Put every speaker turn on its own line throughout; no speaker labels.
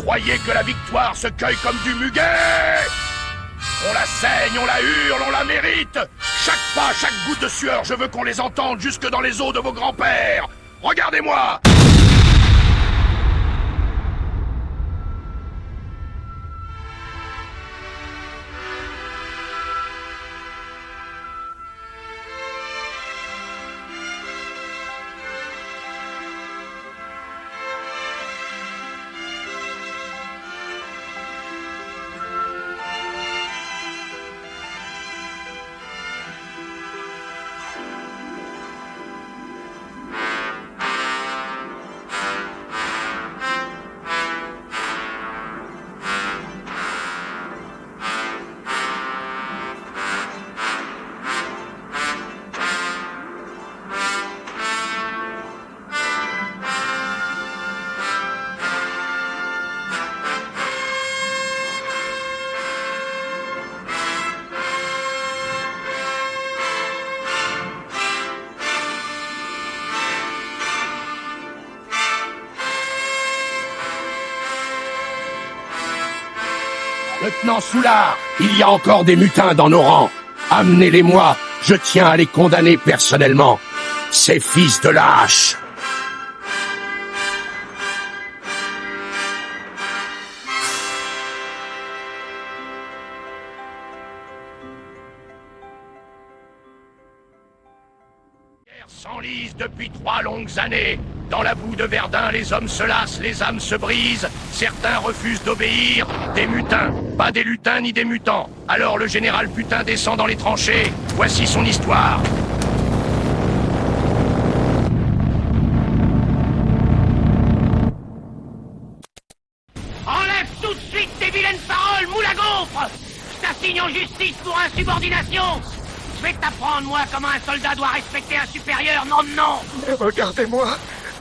croyez que la victoire se cueille comme du muguet? On la saigne, on la hurle, on la mérite. Chaque pas, chaque goutte de sueur, je veux qu'on les entende jusque dans les os de vos grands-pères. Regardez-moi! Lieutenant Soulard, il y a encore des mutins dans nos rangs. Amenez-les-moi, je tiens à les condamner personnellement. Ces fils de lâches. La guerre s'enlise depuis 3 longues années. Dans la boue de Verdun, les hommes se lassent, les âmes se brisent. Certains refusent d'obéir. Des mutins, pas des lutins ni des mutants. Alors le général putain descend dans les tranchées. Voici son histoire.
Enlève tout de suite tes vilaines paroles, moule à gaufre! Je t'assigne en justice pour insubordination! Je vais t'apprendre, moi, comment un soldat doit respecter un supérieur, non, non!
Mais regardez-moi!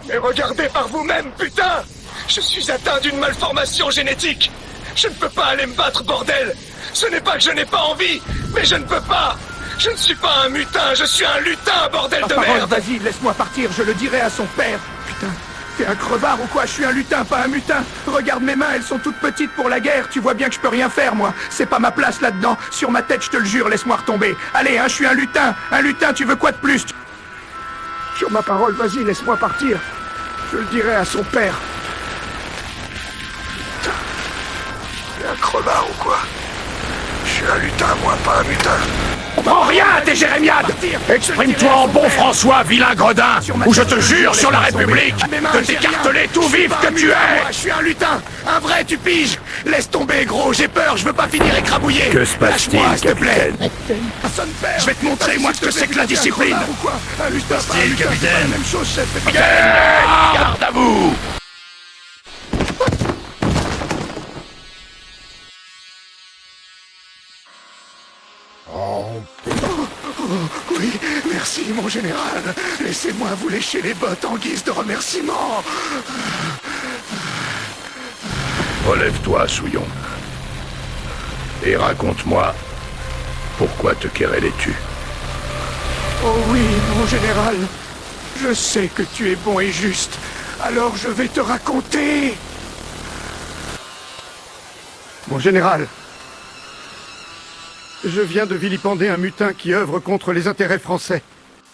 Mais regardez par vous-même, putain! Je suis atteint d'une malformation génétique! Je ne peux pas aller me battre, bordel! Ce n'est pas que je n'ai pas envie, mais je ne peux pas! Je ne suis pas un mutin, je suis un lutin, bordel de merde!
Vas-y, laisse-moi partir, je le dirai à son père. Putain, t'es un crevard ou quoi? Je suis un lutin, pas un mutin. Regarde mes mains, elles sont toutes petites pour la guerre. Tu vois bien que je peux rien faire, moi. C'est pas ma place là-dedans. Sur ma tête, je te le jure, laisse-moi retomber. Allez, hein, je suis un lutin. Un lutin, tu veux quoi de plus? Sur ma parole, vas-y, laisse-moi partir. Je le dirai à son père.
Putain, t'es un crevard ou quoi? Je suis un lutin, moi, pas un mutin.
En rien, t'es jérémiade! Exprime-toi en bon François, vilain gredin, ou je te jure sur la République que t'écarteler tout vif que tu es!
Je suis un lutin, un vrai, tu piges. Laisse tomber, gros, j'ai peur, je veux pas finir écrabouillé.
Que se passe-t-il,
Lâche-moi, s'il te plaît.
Je vais te montrer, moi, ce que c'est que la discipline!
Un lutin, pas un lutin, c'est pas la même chose, chef.
Garde à vous!
Oui, merci, mon général. Laissez-moi vous lécher les bottes en guise de remerciement.
Relève-toi, Souillon. Et raconte-moi pourquoi te querellais-tu?
Oh oui, mon général. Je sais que tu es bon et juste. Alors je vais te raconter. Mon général, je viens de vilipender un mutin qui œuvre contre les intérêts français.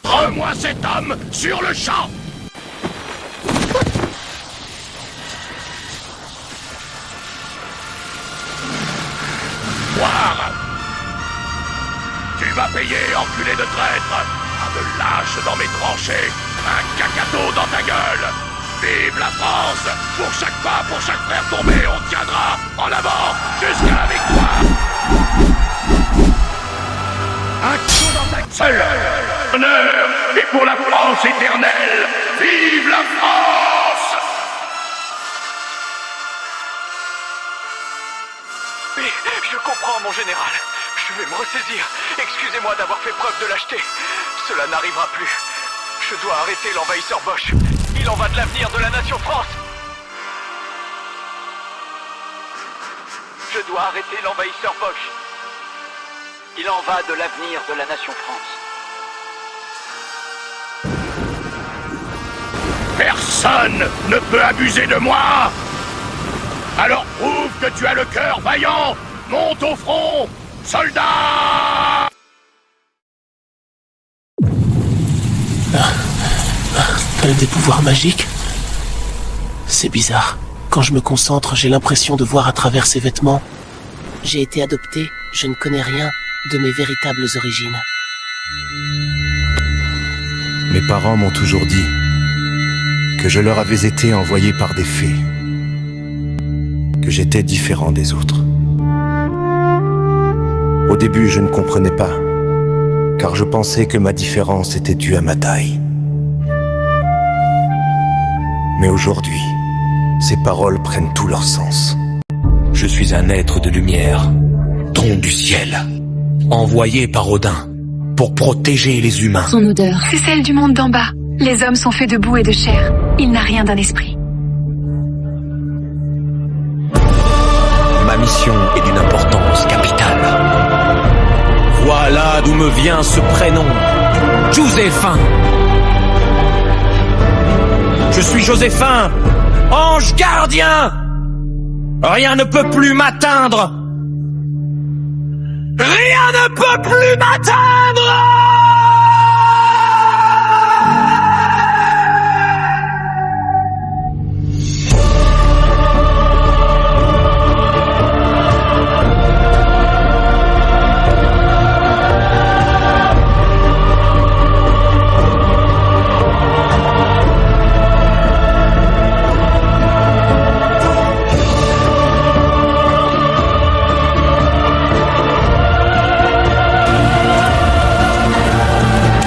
Rends-moi cet homme sur le champ! Boire! Tu vas payer, enculé de traître! Un de lâche dans mes tranchées! Un cacato dans ta gueule! Vive la France! Pour chaque pas, pour chaque frère tombé, on tiendra en avant jusqu'à la victoire! Un coup dans ta gueule! Honneur! Et pour la France éternelle! Vive la France!
Mais je comprends, mon général. Je vais me ressaisir. Excusez-moi d'avoir fait preuve de lâcheté. Cela n'arrivera plus. Je dois arrêter l'envahisseur Bosch. Il en va de l'avenir de la nation France. Je dois arrêter l'envahisseur Bosch. Il en va de l'avenir de la nation France.
Personne ne peut abuser de moi! Alors prouve que tu as le cœur vaillant. Monte au front, soldat!
Des pouvoirs magiques? C'est bizarre. Quand je me concentre, j'ai l'impression de voir à travers ses vêtements. J'ai été adopté, je ne connais rien de mes véritables origines.
Mes parents m'ont toujours dit que je leur avais été envoyé par des fées, que j'étais différent des autres. Au début, je ne comprenais pas, car je pensais que ma différence était due à ma taille. Mais aujourd'hui, ces paroles prennent tout leur sens.
Je suis un être de lumière, don du ciel, envoyé par Odin pour protéger les humains.
Son odeur, c'est celle du monde d'en bas. Les hommes sont faits de boue et de chair. Il n'a rien d'un esprit.
Ma mission est d'une importance capitale. Voilà d'où me vient ce prénom, Joséphin. Je suis Joséphin, ange gardien. Rien ne peut plus m'atteindre. Rien ne peut plus m'atteindre.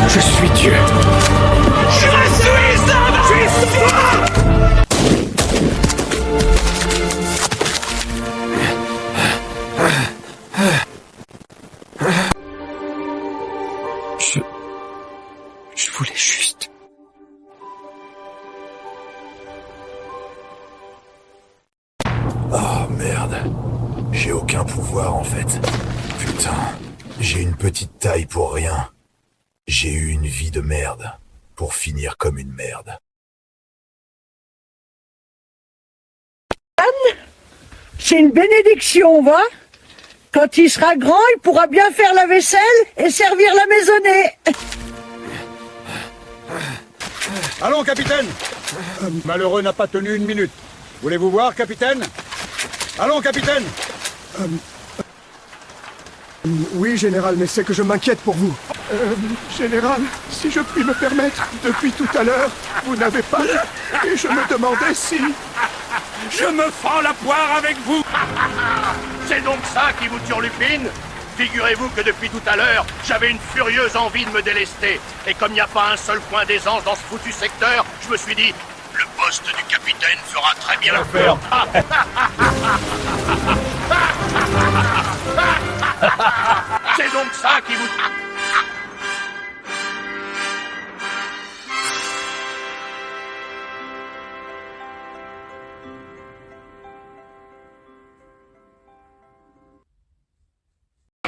Je suis Dieu.
Je suis
Je voulais juste...
Oh merde, j'ai aucun pouvoir en fait. Putain, j'ai une petite taille pour rien. J'ai eu une vie de merde, pour finir comme une merde.
C'est une bénédiction, va. Quand il sera grand, il pourra bien faire la vaisselle et servir la maisonnée.
Allons, capitaine. Malheureux n'a pas tenu une minute. Voulez-vous voir, capitaine? Allons, capitaine.
Oui, général, mais c'est que je m'inquiète pour vous. Général, si je puis me permettre, depuis tout à l'heure, vous n'avez pas... Et je me demandais si...
Je me fends la poire avec vous. C'est donc ça qui vous turlupine? Figurez-vous que depuis tout à l'heure, j'avais une furieuse envie de me délester. Et comme il n'y a pas un seul point d'aisance dans ce foutu secteur, je me suis dit, le poste du capitaine fera très bien l'affaire. C'est donc ça qui vous...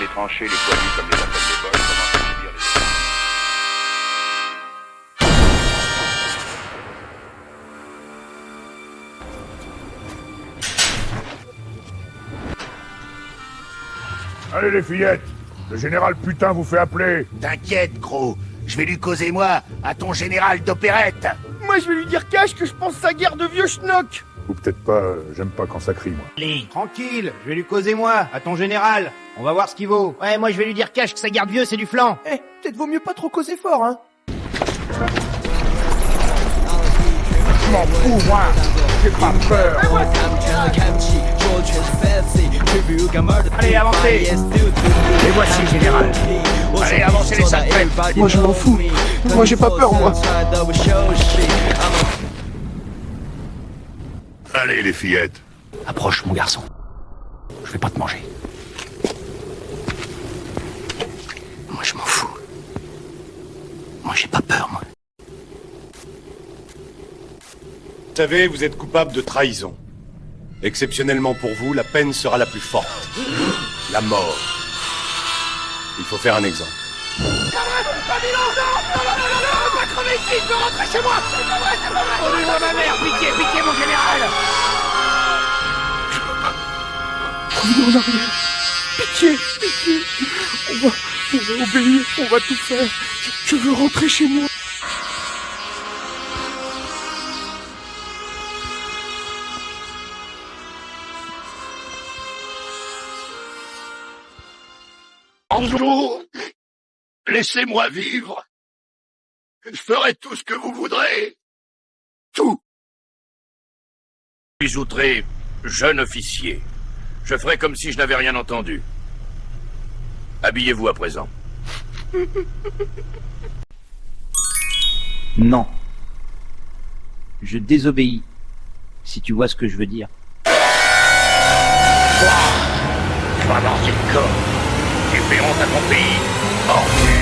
Les tranchées, les poilus comme les appels des bols commencent à subir les...
Allez les fillettes, le général putain vous fait appeler.
T'inquiète, gros. Je vais lui causer, moi, à ton général d'opérette.
Moi, je vais lui dire cash que je pense sa guerre de vieux schnock.
Ou peut-être pas, j'aime pas quand ça crie moi.
Allez, tranquille. Je vais lui causer, moi, à ton général. On va voir ce qu'il vaut. Ouais, moi, je vais lui dire cash que sa garde vieux, c'est du flanc.
Eh, peut-être vaut mieux pas trop causer fort, hein.
Je m'en fous, moi. J'ai pas peur.
Allez, avancez. Les voici, général. Allez, avancez les salpêtres.
Moi, je m'en fous. Moi, j'ai pas peur, moi.
Allez les fillettes.
Approche, mon garçon. Je vais pas te manger. Moi, je m'en fous. Moi, j'ai pas peur, moi.
Vous savez, vous êtes coupable de trahison. Exceptionnellement pour vous, la peine sera la plus forte. La mort. Il faut faire un exemple.
Non, pas crever ici, je veux rentrer chez moi. C'est pas vrai. Donnez-moi ma mère, pitié, mon général.
Revenez en arrière. Pitié, pitié. On va obéir, on va tout faire. Je veux rentrer chez moi.
Bonjour. Laissez-moi vivre. Je ferai tout ce que vous voudrez. Tout. Je suis outré, jeune officier. Je ferai comme si je n'avais rien entendu. Habillez-vous à présent.
Non. Je désobéis, si tu vois ce que je veux dire.
Tu vas lancer le corps. Tu fais honte à ton pays. Ordu.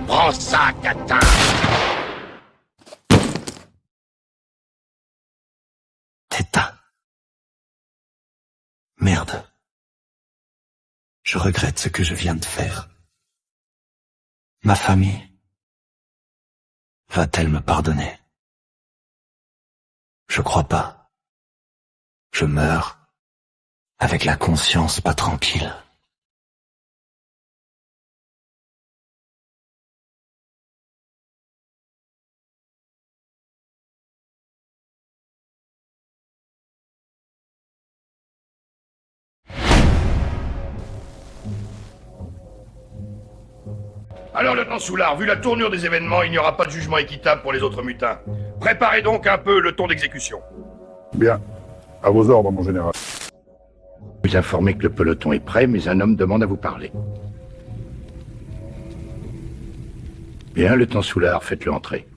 Prends ça, catin.
T'éteins. Merde. Je regrette ce que je viens de faire. Ma famille va-t-elle me pardonner? Je crois pas. Je meurs avec la conscience pas tranquille.
Alors, lieutenant Soulard, vu la tournure des événements, il n'y aura pas de jugement équitable pour les autres mutins. Préparez donc un peu le ton d'exécution.
Bien. À vos ordres, mon général.
Vous informez que le peloton est prêt, mais un homme demande à vous parler. Bien, lieutenant Soulard, faites-le entrer.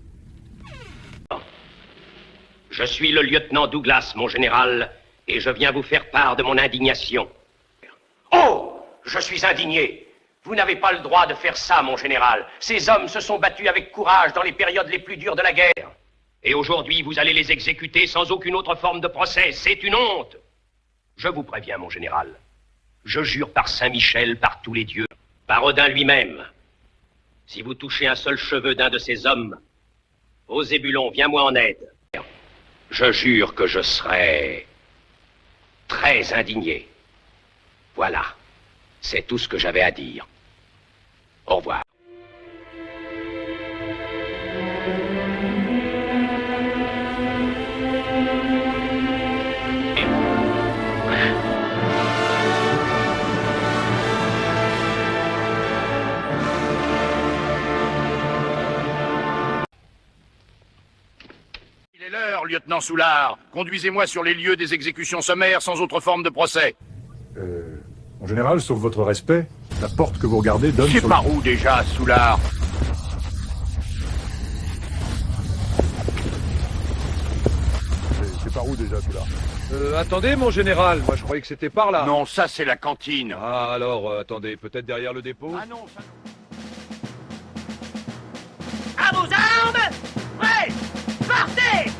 Je suis le lieutenant Douglas, mon général, et je viens vous faire part de mon indignation. Oh! Je suis indigné! Vous n'avez pas le droit de faire ça, mon général. Ces hommes se sont battus avec courage dans les périodes les plus dures de la guerre. Et aujourd'hui, vous allez les exécuter sans aucune autre forme de procès. C'est une honte! Je vous préviens, mon général. Je jure par Saint-Michel, par tous les dieux, par Odin lui-même. Si vous touchez un seul cheveu d'un de ces hommes, ô Zébulon, viens-moi en aide. Je jure que je serai très indigné. Voilà. C'est tout ce que j'avais à dire. Au revoir.
Il est l'heure, lieutenant Soulard. Conduisez-moi sur les lieux des exécutions sommaires sans autre forme de procès.
En général, sauf votre respect, la porte que vous regardez donne
C'est
sur...
par où déjà, Soulard?
C'est par où déjà, celui-là Attendez, mon général, moi je croyais que c'était par là.
Non, ça c'est la cantine.
Ah, alors, attendez, peut-être derrière le dépôt
Ah non, ça non.
À vos armes! Prêts! Partez!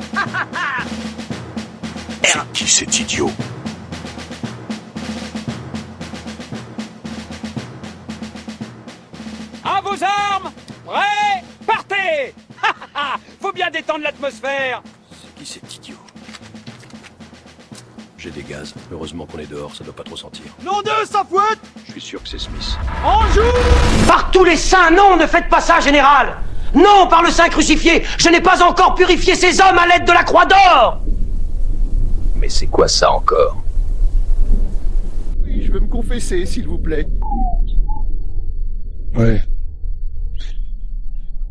C'est qui cet idiot?
À vos armes! Prêts! Partez! Faut bien détendre l'atmosphère!
C'est qui cet idiot? J'ai des gaz. Heureusement qu'on est dehors, ça doit pas trop sentir.
Nom de sa fouette!
Je suis sûr que c'est Smith.
En joue!
Par tous les saints, non, ne faites pas ça, général! Non, par le Saint crucifié, je n'ai pas encore purifié ces hommes à l'aide de la croix d'or!
Mais c'est quoi ça encore?
Oui, je veux me confesser, s'il vous plaît.
Ouais.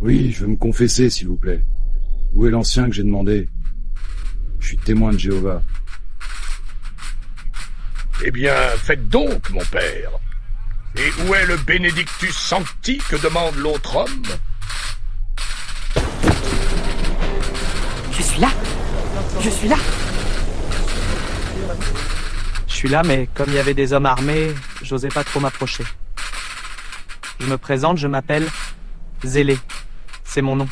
Oui, je veux me confesser, s'il vous plaît. Où est l'ancien que j'ai demandé? Je suis témoin de Jéhovah.
Eh bien, faites donc, mon père. Et où est le Benedictus Sancti que demande l'autre homme?
Je suis là. Je suis là.
Je suis là, mais comme il y avait des hommes armés, j'osais pas trop m'approcher. Je me présente, je m'appelle Zélé. C'est mon nom.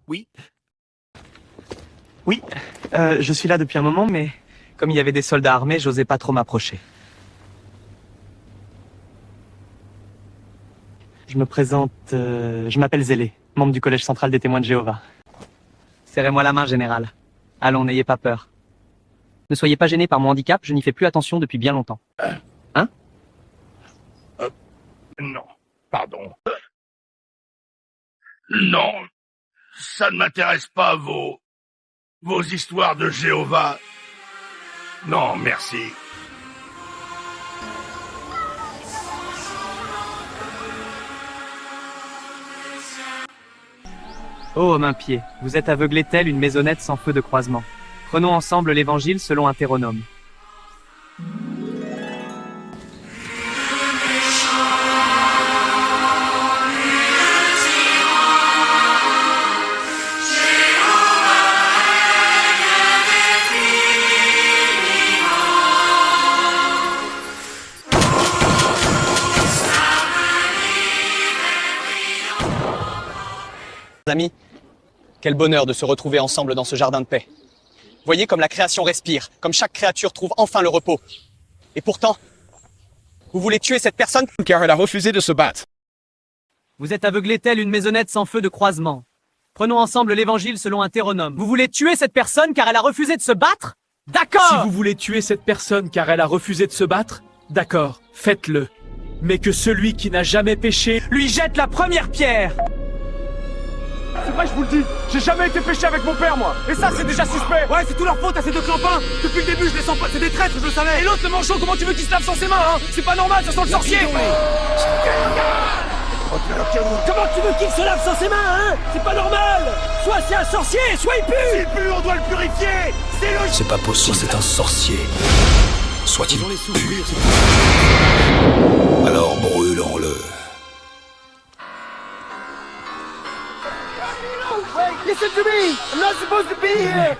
Oui.
Oui, je suis là depuis un moment, mais comme il y avait des soldats armés, j'osais pas trop m'approcher. Je me présente, je m'appelle Zélé, membre du Collège central des témoins de Jéhovah. Serrez-moi la main, général. Allons, n'ayez pas peur. Ne soyez pas gêné par mon handicap, je n'y fais plus attention depuis bien longtemps. Hein?
Non, pardon. Non, ça ne m'intéresse pas, vos histoires de Jéhovah. Non, merci.
Ô homme impié, vous êtes aveuglé telle une maisonnette sans feu de croisement. Prenons ensemble l'évangile selon un Théronome.
Amis, quel bonheur de se retrouver ensemble dans ce jardin de paix. Voyez comme la création respire, comme chaque créature trouve enfin le repos. Et pourtant, vous voulez tuer cette personne car elle a refusé de se battre.
Vous êtes aveuglé telle une maisonnette sans feu de croisement. Prenons ensemble l'évangile selon un Théronome. Vous voulez tuer cette personne car elle a refusé de se battre? D'accord!
Si vous voulez tuer cette personne car elle a refusé de se battre, d'accord, faites-le. Mais que celui qui n'a jamais péché
lui jette la première pierre!
C'est vrai, je vous le dis, j'ai jamais été pêché avec mon père, moi. Et ça, c'est déjà suspect. Ouais, c'est tout leur faute à ces deux clampins. Depuis le début, je les sens pas. C'est des traîtres, je le savais. Et l'autre, le manchot, comment tu veux qu'il se lave sans ses mains, hein? C'est pas normal, ça sent le sorcier.
Comment tu veux qu'il se lave sans ses mains, hein? C'est pas normal! Soit c'est un sorcier, soit il pue!
S'il pue, on doit le purifier. C'est logique.
C'est pas possible, c'est un sorcier. Soit-il pur. Alors brûlons-le.
Listen to me! I'm not supposed to be here!